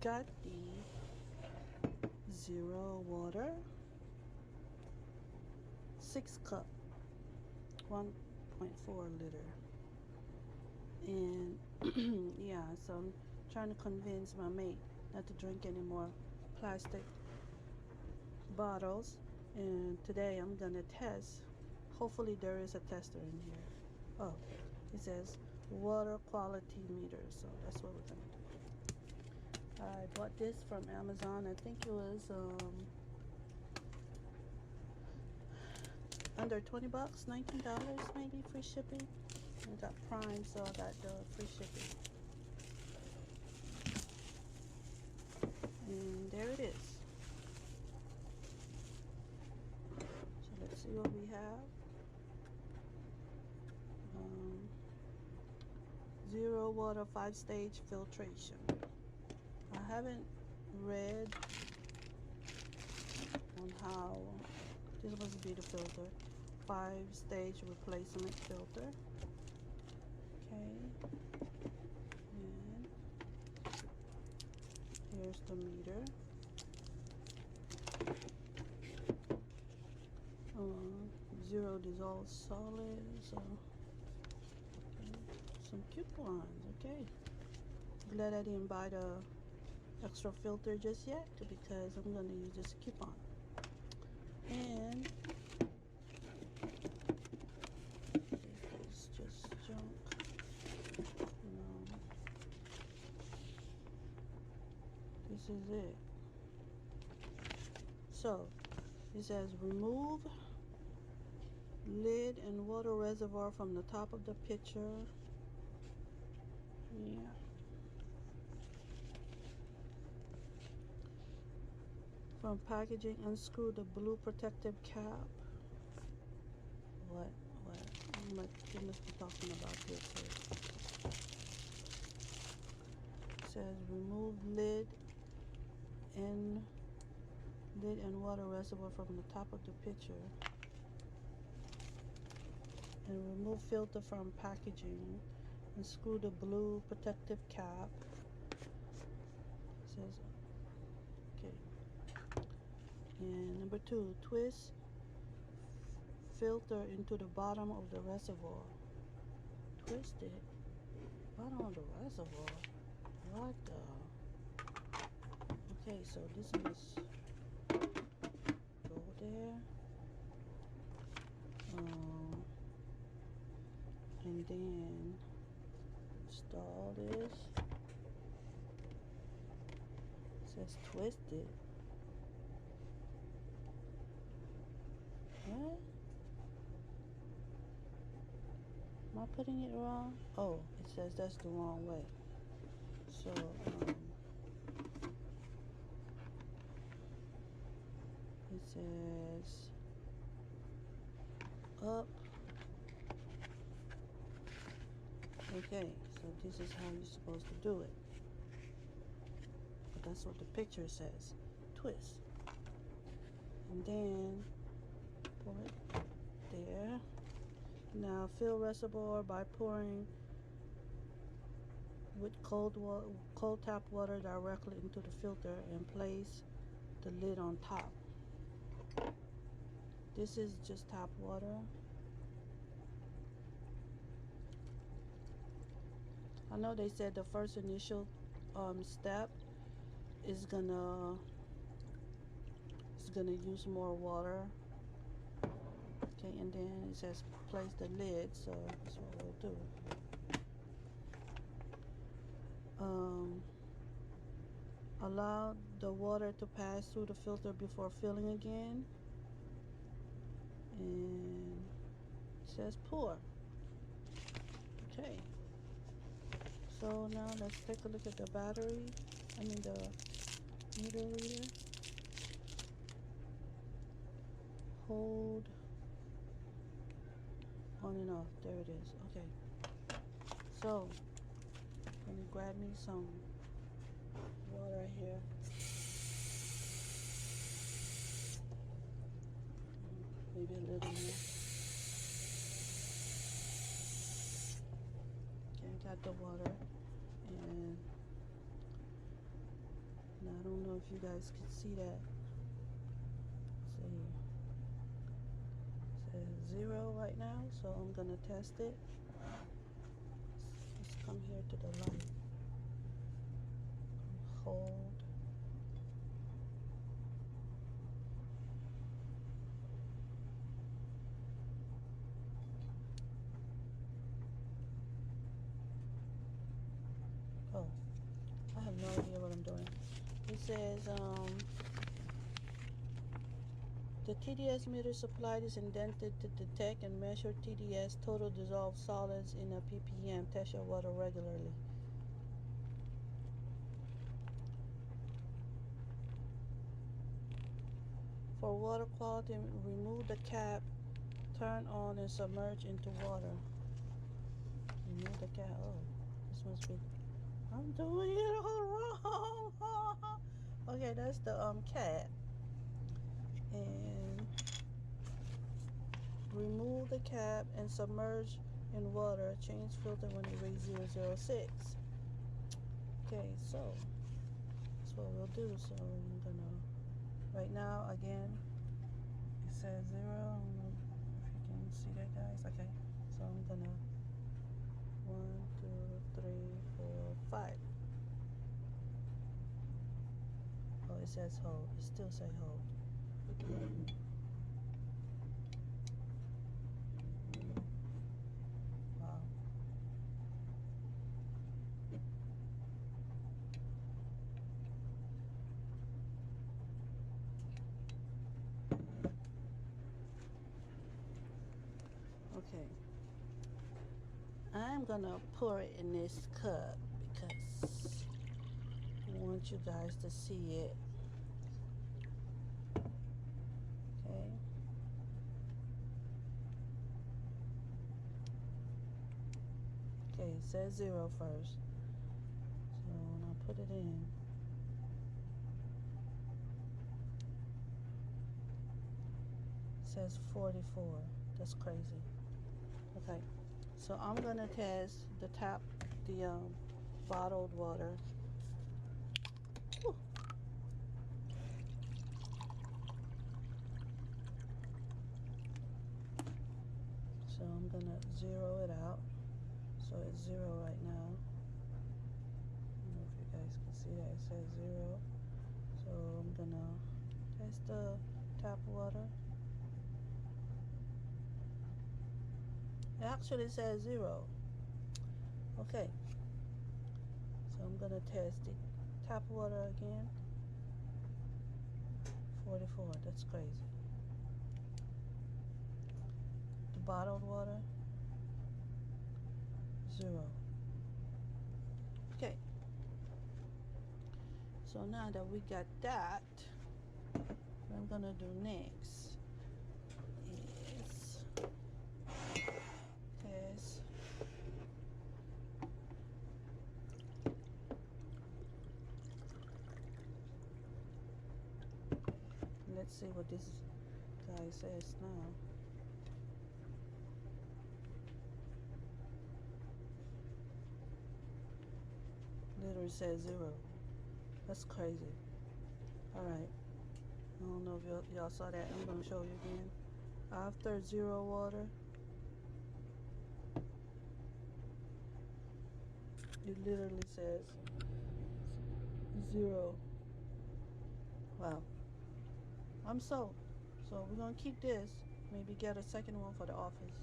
got the Zero Water 6 cup 1.4 liter. And yeah, so I'm trying to convince my mate not to drink any more plastic bottles. And today I'm gonna test. Hopefully there is a tester in here. Oh, it says water quality meter, so that's what we're gonna do. I bought this from Amazon. I think it was under 20 bucks, $19 maybe, free shipping. I got Prime, so I got the free shipping. And there it is. So let's see what we have. Zero Water 5-stage filtration. I haven't read on how this must be the filter. 5-stage replacement filter. Okay. And here's the meter. Zero dissolved solid. So some coupons. Okay. Glad I didn't buy the extra filter just yet because I'm going to use this coupon. And it's just junk. No. This is it. So it says remove lid and water reservoir from the top of the pitcher. Yeah. From packaging, unscrew the blue protective cap. What? You must be talking about this here. It says remove lid and water reservoir from the top of the pitcher. And remove filter from packaging. Unscrew the blue protective cap. It says, okay. And number 2, twist filter into the bottom of the reservoir. Twist it. Bottom of the reservoir. What the? Okay, so this must go there. And then install this. It says twist it. What? Am I putting it wrong? Oh, it says that's the wrong way. So, it says up. Okay, so this is how you're supposed to do it. But that's what the picture says. Twist. And then pour it there. Now fill reservoir by pouring with cold tap water directly into the filter and place the lid on top. This is just tap water. I know they said the first initial step is gonna use more water. Okay, and then it says place the lid, so that's what we'll do. Allow the water to pass through the filter before filling again. And it says pour. Okay. So now let's take a look at the battery. The meter reader. Hold on and off. There it is. Okay. So let me grab me some water here. Maybe a little more. Okay, got the water. And And I don't know if you guys can see that. See, it says 0 right now, so I'm gonna test it. Let's come here to the light. Hold. Oh, I have no idea what I'm doing. It says the TDS meter supplied is indented to detect and measure TDS total dissolved solids in a ppm. Test your water regularly. For water quality, remove the cap, turn on and submerge into water. Remove the cap. Oh, this must be. I'm doing it all wrong. Okay, that's the cap. And remove the cap and submerge in water. Change filter when it reads 006. Okay, so that's what we'll do. So I'm gonna, right now again, it says 0. I don't know if you can see that, guys. Okay, so I'm gonna 1, 2, 3, 4, 5. Oh, it says hold. It still say hold. Wow. Okay. I'm gonna pour it in this cup because I want you guys to see it. Okay. Okay, it says 0 first. So when I put it in, it says 44. That's crazy. Okay. So I'm gonna test the bottled water. Whew. So I'm gonna zero it out. So it's 0 right now. I don't know if you guys can see that. It says 0. So I'm gonna test the tap water. It actually says 0. Okay. So I'm gonna test the tap water again. 44. That's crazy. The bottled water, 0. Okay. So now that we got that, what I'm gonna do next is test let's see what this guy says now. Literally says 0. That's crazy. Alright. I don't know if y'all saw that. I'm gonna show you again. After 0 water, it literally says 0. Wow. I'm sold. So we're gonna keep this. Maybe get a second one for the office.